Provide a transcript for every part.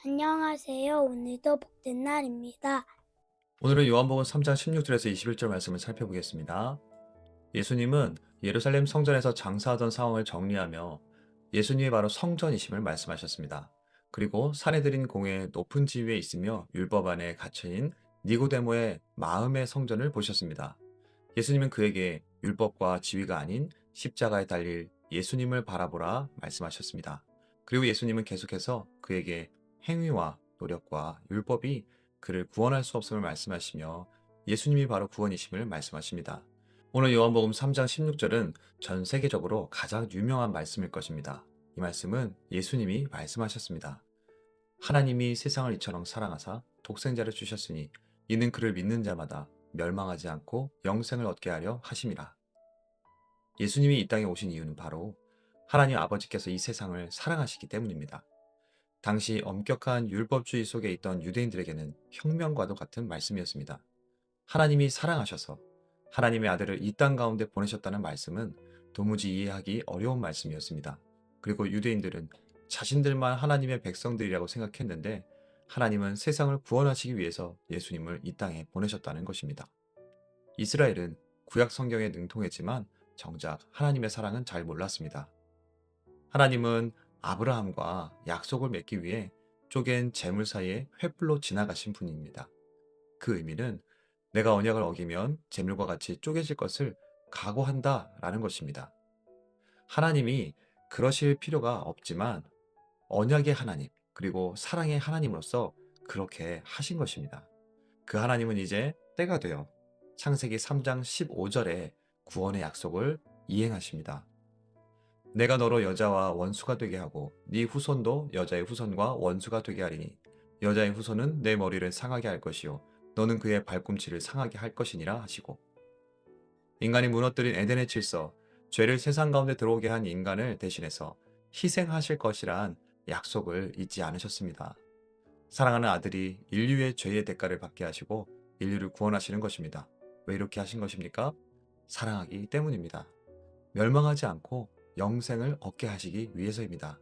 안녕하세요. 오늘도 복된 날입니다. 오늘은 요한복음 3장 16절에서 21절 말씀을 살펴보겠습니다. 예수님은 예루살렘 성전에서 장사하던 상황을 정리하며 예수님이 바로 성전이심을 말씀하셨습니다. 그리고 사내들인 공회 높은 지위에 있으며 율법 안에 갇혀인 니고데모의 마음의 성전을 보셨습니다. 예수님은 그에게 율법과 지위가 아닌 십자가에 달릴 예수님을 바라보라 말씀하셨습니다. 그리고 예수님은 계속해서 그에게 행위와 노력과 율법이 그를 구원할 수 없음을 말씀하시며 예수님이 바로 구원이심을 말씀하십니다. 오늘 요한복음 3장 16절은 전 세계적으로 가장 유명한 말씀일 것입니다. 이 말씀은 예수님이 말씀하셨습니다. 하나님이 세상을 이처럼 사랑하사 독생자를 주셨으니 이는 그를 믿는 자마다 멸망하지 않고 영생을 얻게 하려 하심이라. 예수님이 이 땅에 오신 이유는 바로 하나님 아버지께서 이 세상을 사랑하시기 때문입니다. 당시 엄격한 율법주의 속에 있던 유대인들에게는 혁명과도 같은 말씀이었습니다. 하나님이 사랑하셔서 하나님의 아들을 이 땅 가운데 보내셨다는 말씀은 도무지 이해하기 어려운 말씀이었습니다. 그리고 유대인들은 자신들만 하나님의 백성들이라고 생각했는데 하나님은 세상을 구원하시기 위해서 예수님을 이 땅에 보내셨다는 것입니다. 이스라엘은 구약 성경에 능통했지만 정작 하나님의 사랑은 잘 몰랐습니다. 하나님은 아브라함과 약속을 맺기 위해 쪼갠 재물 사이에 횃불로 지나가신 분입니다. 그 의미는 내가 언약을 어기면 재물과 같이 쪼개질 것을 각오한다라는 것입니다. 하나님이 그러실 필요가 없지만 언약의 하나님, 그리고 사랑의 하나님으로서 그렇게 하신 것입니다. 그 하나님은 이제 때가 되어 창세기 3장 15절에 구원의 약속을 이행하십니다. 내가 너로 여자와 원수가 되게 하고 네 후손도 여자의 후손과 원수가 되게 하리니 여자의 후손은 내 머리를 상하게 할 것이요 너는 그의 발꿈치를 상하게 할 것이니라 하시고 인간이 무너뜨린 에덴의 질서, 죄를 세상 가운데 들어오게 한 인간을 대신해서 희생하실 것이란 약속을 잊지 않으셨습니다. 사랑하는 아들이 인류의 죄의 대가를 받게 하시고 인류를 구원하시는 것입니다. 왜 이렇게 하신 것입니까? 사랑하기 때문입니다. 멸망하지 않고 영생을 얻게 하시기 위해서입니다.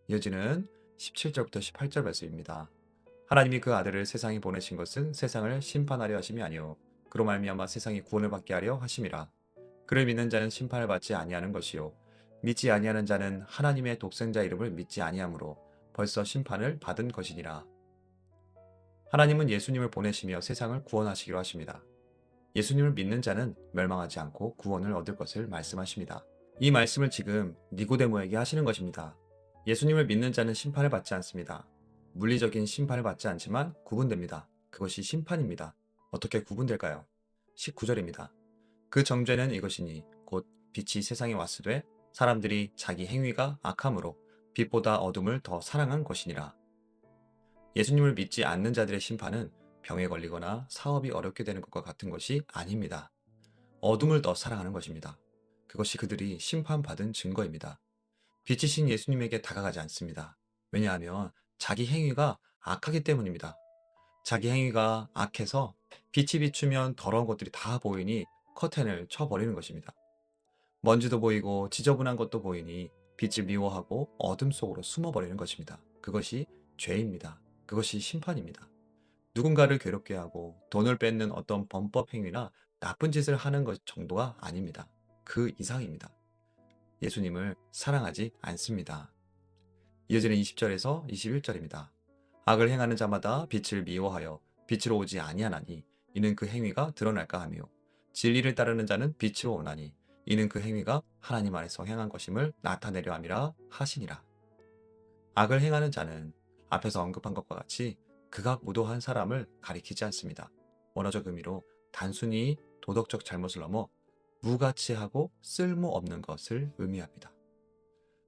이어지는 17절부터 18절 말씀입니다. 하나님이 그 아들을 세상에 보내신 것은 세상을 심판하려 하심이 아니요 그로 말미암아 세상이 구원을 받게 하려 하심이라. 그를 믿는 자는 심판을 받지 아니하는 것이요 믿지 아니하는 자는 하나님의 독생자 이름을 믿지 아니하므로 벌써 심판을 받은 것이니라. 하나님은 예수님을 보내시며 세상을 구원하시기로 하십니다. 예수님을 믿는 자는 멸망하지 않고 구원을 얻을 것을 말씀하십니다. 이 말씀을 지금 니고데모에게 하시는 것입니다. 예수님을 믿는 자는 심판을 받지 않습니다. 물리적인 심판을 받지 않지만 구분됩니다. 그것이 심판입니다. 어떻게 구분될까요? 19절입니다. 그 정죄는 이것이니 곧 빛이 세상에 왔으되 사람들이 자기 행위가 악함으로 빛보다 어둠을 더 사랑한 것이니라. 예수님을 믿지 않는 자들의 심판은 병에 걸리거나 사업이 어렵게 되는 것과 같은 것이 아닙니다. 어둠을 더 사랑하는 것입니다. 그것이 그들이 심판받은 증거입니다. 빛이신 예수님에게 다가가지 않습니다. 왜냐하면 자기 행위가 악하기 때문입니다. 자기 행위가 악해서 빛이 비추면 더러운 것들이 다 보이니 커튼을 쳐버리는 것입니다. 먼지도 보이고 지저분한 것도 보이니 빛을 미워하고 어둠 속으로 숨어버리는 것입니다. 그것이 죄입니다. 그것이 심판입니다. 누군가를 괴롭게 하고 돈을 뺏는 어떤 범법 행위나 나쁜 짓을 하는 것 정도가 아닙니다. 그 이상입니다. 예수님을 사랑하지 않습니다. 이어지는 20절에서 21절입니다. 악을 행하는 자마다 빛을 미워하여 빛으로 오지 아니하나니 이는 그 행위가 드러날까 하며 진리를 따르는 자는 빛으로 오나니 이는 그 행위가 하나님 안에서 행한 것임을 나타내려 함이라 하시니라. 악을 행하는 자는 앞에서 언급한 것과 같이 극악무도한 사람을 가리키지 않습니다. 원어적 의미로 단순히 도덕적 잘못을 넘어 무가치하고 쓸모없는 것을 의미합니다.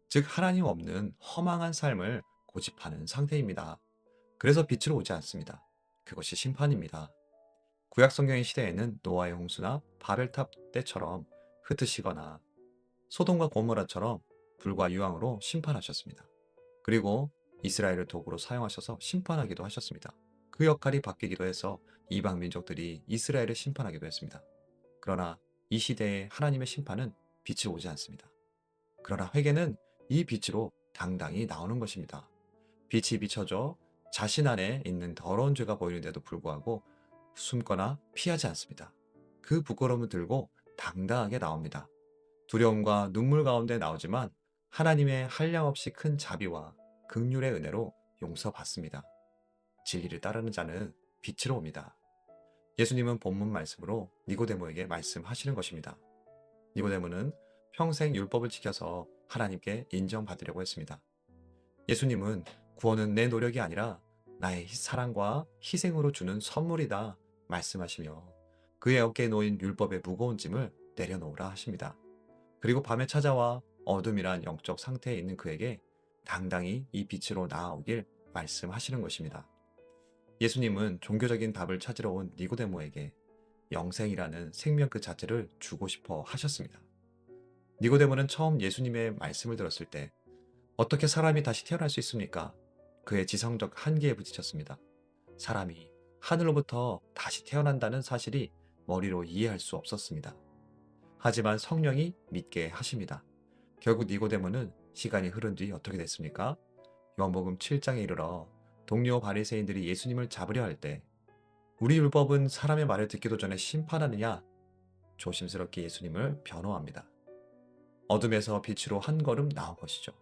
즉 하나님 없는 허망한 삶을 고집하는 상태입니다. 그래서 빛으로 오지 않습니다. 그것이 심판입니다. 구약 성경의 시대에는 노아의 홍수나 바벨탑 때처럼 흩으시거나 소돔과 고모라처럼 불과 유황으로 심판하셨습니다. 그리고 이스라엘을 도구로 사용하셔서 심판하기도 하셨습니다. 그 역할이 바뀌기도 해서 이방 민족들이 이스라엘을 심판하기도 했습니다. 그러나 이 시대의 하나님의 심판은 빛으로 오지 않습니다. 그러나 회개는 이 빛으로 당당히 나오는 것입니다. 빛이 비춰져 자신 안에 있는 더러운 죄가 보이는데도 불구하고 숨거나 피하지 않습니다. 그 부끄러움을 들고 당당하게 나옵니다. 두려움과 눈물 가운데 나오지만 하나님의 한량없이 큰 자비와 긍휼의 은혜로 용서받습니다. 진리를 따르는 자는 빛으로 옵니다. 예수님은 본문 말씀으로 니고데모에게 말씀하시는 것입니다. 니고데모는 평생 율법을 지켜서 하나님께 인정받으려고 했습니다. 예수님은 구원은 내 노력이 아니라 나의 사랑과 희생으로 주는 선물이다 말씀하시며 그의 어깨에 놓인 율법의 무거운 짐을 내려놓으라 하십니다. 그리고 밤에 찾아와 어둠이란 영적 상태에 있는 그에게 당당히 이 빛으로 나아오길 말씀하시는 것입니다. 예수님은 종교적인 답을 찾으러 온 니고데모에게 영생이라는 생명 그 자체를 주고 싶어 하셨습니다. 니고데모는 처음 예수님의 말씀을 들었을 때 어떻게 사람이 다시 태어날 수 있습니까? 그의 지성적 한계에 부딪혔습니다. 사람이 하늘로부터 다시 태어난다는 사실이 머리로 이해할 수 없었습니다. 하지만 성령이 믿게 하십니다. 결국 니고데모는 시간이 흐른 뒤 어떻게 됐습니까? 요한복음 7장에 이르러 동료 바리새인들이 예수님을 잡으려 할 때 우리 율법은 사람의 말을 듣기도 전에 심판하느냐 조심스럽게 예수님을 변호합니다. 어둠에서 빛으로 한 걸음 나온 것이죠.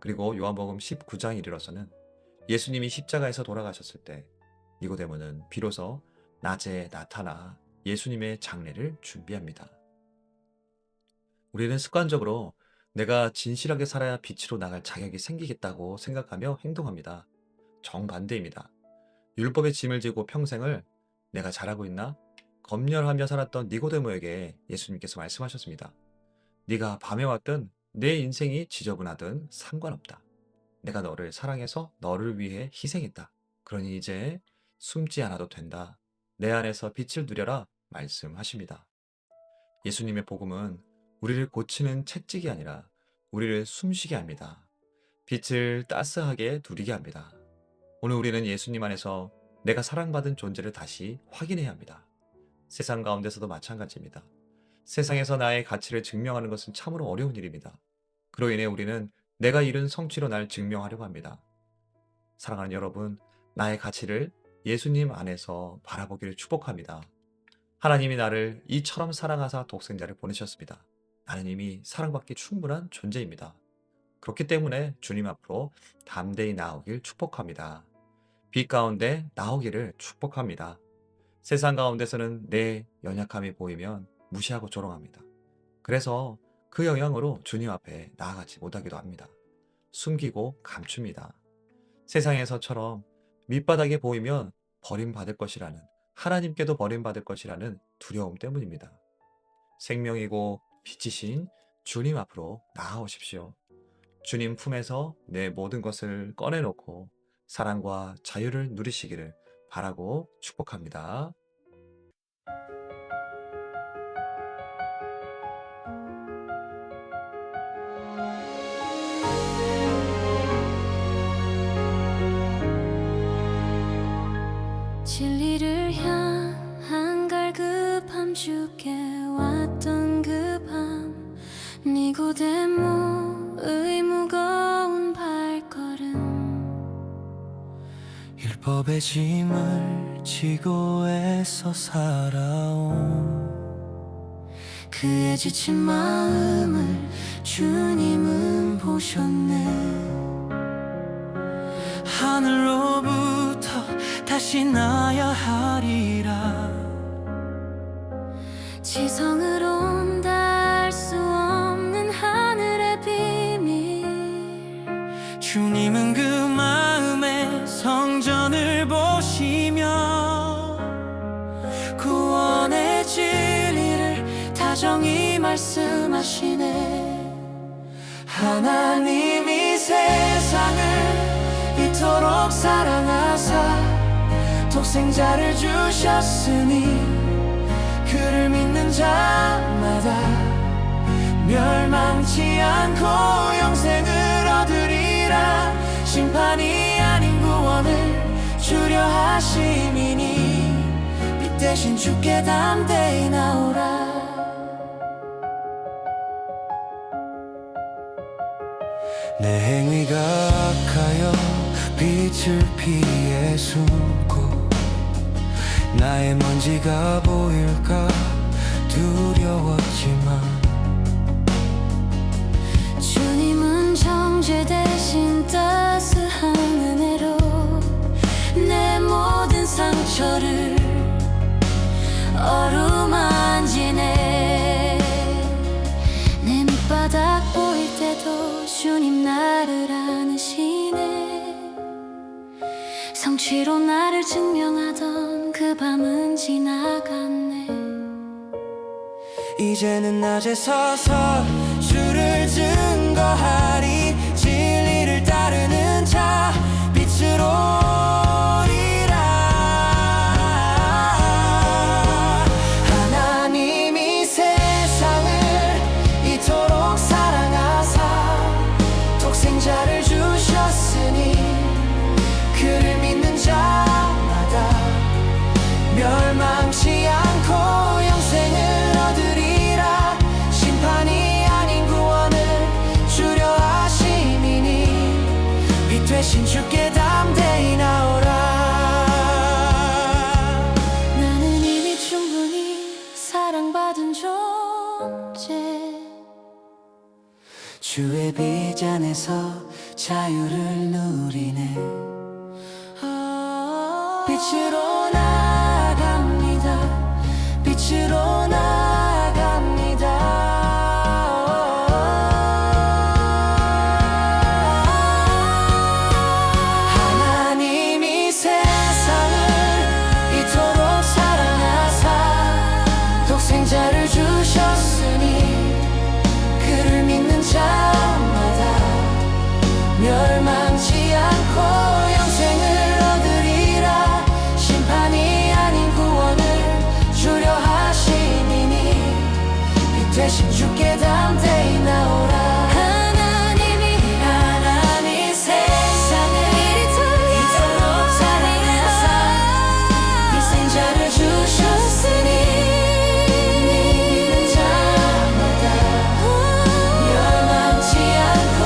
그리고 요한복음 19장에 이르러서는 예수님이 십자가에서 돌아가셨을 때 니고데모는 비로소 낮에 나타나 예수님의 장례를 준비합니다. 우리는 습관적으로 내가 진실하게 살아야 빛으로 나갈 자격이 생기겠다고 생각하며 행동합니다. 정반대입니다. 율법의 짐을 지고 평생을 내가 잘하고 있나? 검열하며 살았던 니고데모에게 예수님께서 말씀하셨습니다. 네가 밤에 왔든 내 인생이 지저분하든 상관없다. 내가 너를 사랑해서 너를 위해 희생했다. 그러니 이제 숨지 않아도 된다. 내 안에서 빛을 누려라 말씀하십니다. 예수님의 복음은 우리를 고치는 채찍이 아니라 우리를 숨쉬게 합니다. 빛을 따스하게 누리게 합니다. 오늘 우리는 예수님 안에서 내가 사랑받은 존재를 다시 확인해야 합니다. 세상 가운데서도 마찬가지입니다. 세상에서 나의 가치를 증명하는 것은 참으로 어려운 일입니다. 그로 인해 우리는 내가 이룬 성취로 날 증명하려고 합니다. 사랑하는 여러분, 나의 가치를 예수님 안에서 바라보기를 축복합니다. 하나님이 나를 이처럼 사랑하사 독생자를 보내셨습니다. 나는 이미 사랑받기 충분한 존재입니다. 그렇기 때문에 주님 앞으로 담대히 나오길 축복합니다. 빛 가운데 나오기를 축복합니다. 세상 가운데서는 내 연약함이 보이면 무시하고 조롱합니다. 그래서 그 영향으로 주님 앞에 나아가지 못하기도 합니다. 숨기고 감춥니다. 세상에서처럼 밑바닥에 보이면 버림받을 것이라는, 하나님께도 버림받을 것이라는 두려움 때문입니다. 생명이고 빛이신 주님 앞으로 나아오십시오. 주님 품에서 내 모든 것을 꺼내놓고 사랑과 자유를 누리시기를 바라고 축복합니다. 진리를 향한 갈급함 주께 왔던 그 밤 니고데모의 무거운 발걸음 율법의 짐을 지고 애써 살아온 그의 지친 마음을 주님은 보셨네. 하늘로부터 다시 나야 하리라. 지성으론 닿을 수 없는 하늘의 비밀 주님은 그 마음의 성전을 보시며 구원의 진리를 다정히 말씀하시네. 하나님이 세상을 이토록 사랑하사 독생자를 주셨으니 그를 믿는 자마다 멸망치 않고 영생을 얻으리라. 심판이 아닌 구원을 주려 하심이니 빛 대신 주께 담대히 나오라. 내 행위가 악하여 빛을 피해 숨고 나의 먼지가 보일까 두려웠지만 주님은 정죄 대신 따스한 은혜로 내 모든 상처를 어루만지네. 내 밑바닥 보일 때도 주님 나를 안으시네. 성취로 나를 증명하던 그 밤은 지나갔네. 이제는 낮에 서서 주를 증거하리. 진리를 따르는 자 빛으로 오리라. 하나님이 세상을 이토록 사랑하사 독생자를 주셨으니 그를 믿는 자마다 멸망치 않고 영생을 얻으리라. 심판이 아닌 구원을 주려 하심이니 빛 되신 주께 담대히 나오라. 나는 이미 충분히 사랑받은 존재. 주의 빛 안에서 자유를 누리네. 빛으로 나아갑니다. 빛으로 나아갑니다. 하나님이 세상을 이토록 사랑하사 독생자를 주셨으니 그를 믿는 자마다 멸망치 않고 영생을 얻으리라. 심판이 아닌 구원을 주려 하심이니 빛 되신 주께 담대히 나오라. 하나님이 세상을 이토록 사랑하사 독생자를 주셨으니 믿는 자마다 멸망치 않고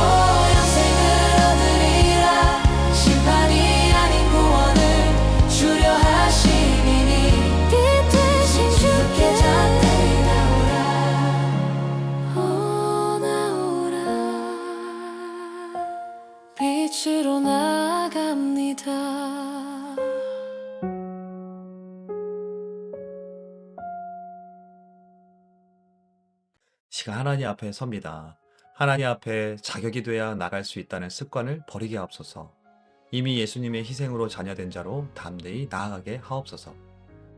영생을 얻으리라. 심판이 아닌 구원을 주려 하시니니 빛 되신 주께 담대히 나오라. 나오라. 빛으로 나아갑니다. 시가 하나님 앞에 섭니다. 하나님 앞에 자격이 돼야 나갈 수 있다는 습관을 버리게 하옵소서. 이미 예수님의 희생으로 자녀된 자로 담대히 나아가게 하옵소서.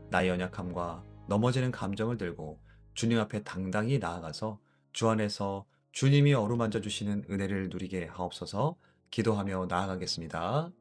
나의 연약함과 넘어지는 감정을 들고 주님 앞에 당당히 나아가서 주 안에서 주님이 어루만져 주시는 은혜를 누리게 하옵소서. 기도하며 나아가겠습니다.